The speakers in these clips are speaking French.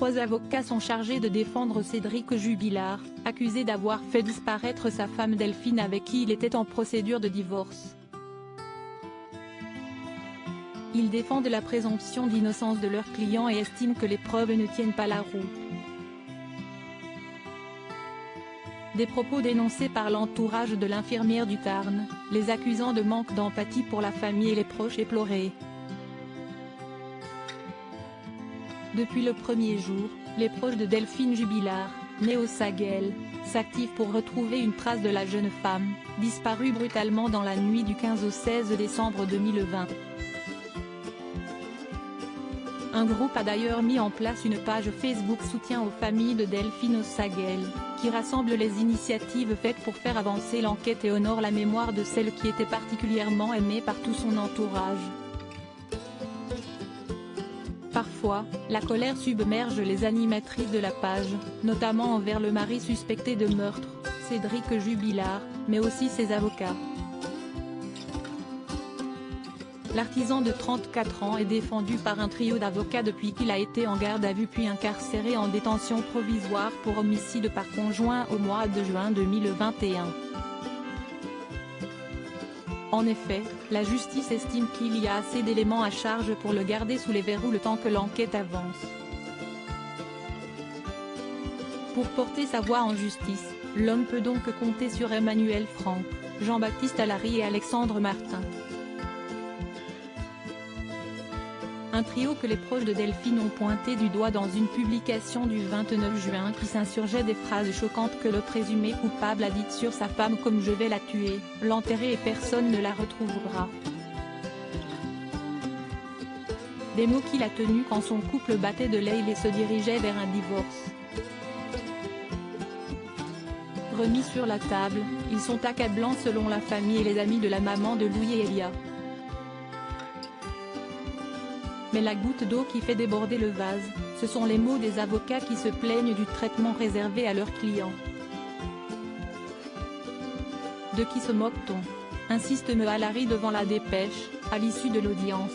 3 avocats sont chargés de défendre Cédric Jubilard, accusé d'avoir fait disparaître sa femme Delphine avec qui il était en procédure de divorce. Ils défendent la présomption d'innocence de leurs clients et estiment que les preuves ne tiennent pas la route. Des propos dénoncés par l'entourage de l'infirmière du Tarn, les accusant de manque d'empathie pour la famille et les proches éplorés. Depuis le premier jour, les proches de Delphine Jubilard, née au Saguel, s'activent pour retrouver une trace de la jeune femme, disparue brutalement dans la nuit du 15 au 16 décembre 2020. Un groupe a d'ailleurs mis en place une page Facebook soutien aux familles de Delphine au Saguel, qui rassemble les initiatives faites pour faire avancer l'enquête et honore la mémoire de celle qui était particulièrement aimée par tout son entourage. Parfois, la colère submerge les animatrices de la page, notamment envers le mari suspecté de meurtre, Cédric Jubilard, mais aussi ses avocats. L'artisan de 34 ans est défendu par un trio d'avocats depuis qu'il a été en garde à vue puis incarcéré en détention provisoire pour homicide par conjoint au mois de juin 2021. En effet, la justice estime qu'il y a assez d'éléments à charge pour le garder sous les verrous le temps que l'enquête avance. Pour porter sa voix en justice, l'homme peut donc compter sur Emmanuel Franck, Jean-Baptiste Allary et Alexandre Martin. Un trio que les proches de Delphine ont pointé du doigt dans une publication du 29 juin qui s'insurgeait des phrases choquantes que le présumé coupable a dites sur sa femme comme « je vais la tuer, l'enterrer et personne ne la retrouvera ». Des mots qu'il a tenus quand son couple battait de l'aile et se dirigeait vers un divorce. Remis sur la table, ils sont accablants selon la famille et les amis de la maman de Louis et Elia. Mais la goutte d'eau qui fait déborder le vase, ce sont les mots des avocats qui se plaignent du traitement réservé à leurs clients. De qui se moque-t-on ? Insiste M. Allary devant la Dépêche, à l'issue de l'audience.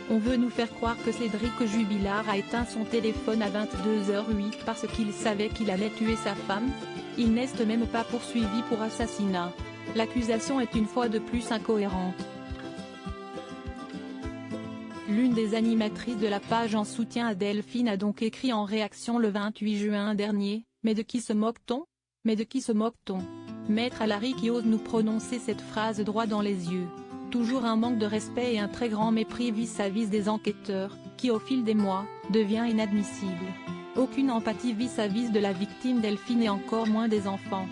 On veut nous faire croire que Cédric Jubilard a éteint son téléphone à 22h08 parce qu'il savait qu'il allait tuer sa femme ? Il n'est même pas poursuivi pour assassinat. L'accusation est une fois de plus incohérente. L'une des animatrices de la page en soutien à Delphine a donc écrit en réaction le 28 juin dernier, « Mais de qui se moque-t-on ? Mais de qui se moque-t-on » Maître Allary qui ose nous prononcer cette phrase droit dans les yeux. Toujours un manque de respect et un très grand mépris vis-à-vis des enquêteurs, qui au fil des mois, devient inadmissible. Aucune empathie vis-à-vis de la victime Delphine et encore moins des enfants.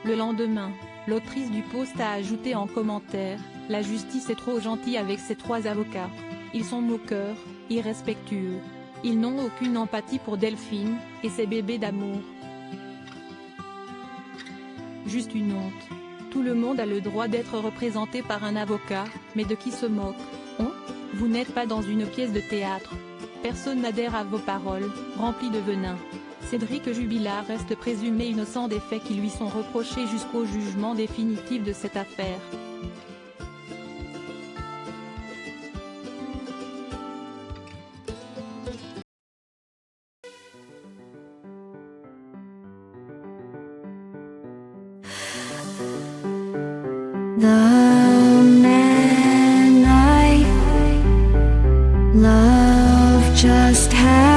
Le lendemain, l'autrice du post a ajouté en commentaire, « La justice est trop gentille avec ces 3 avocats. Ils sont moqueurs, irrespectueux. Ils n'ont aucune empathie pour Delphine, et ses bébés d'amour. Juste une honte. Tout le monde a le droit d'être représenté par un avocat, mais de qui se moque-on ? Vous n'êtes pas dans une pièce de théâtre. Personne n'adhère à vos paroles, remplies de venin. » Cédric Jubilard reste présumé innocent des faits qui lui sont reprochés jusqu'au jugement définitif de cette affaire. The man I love just had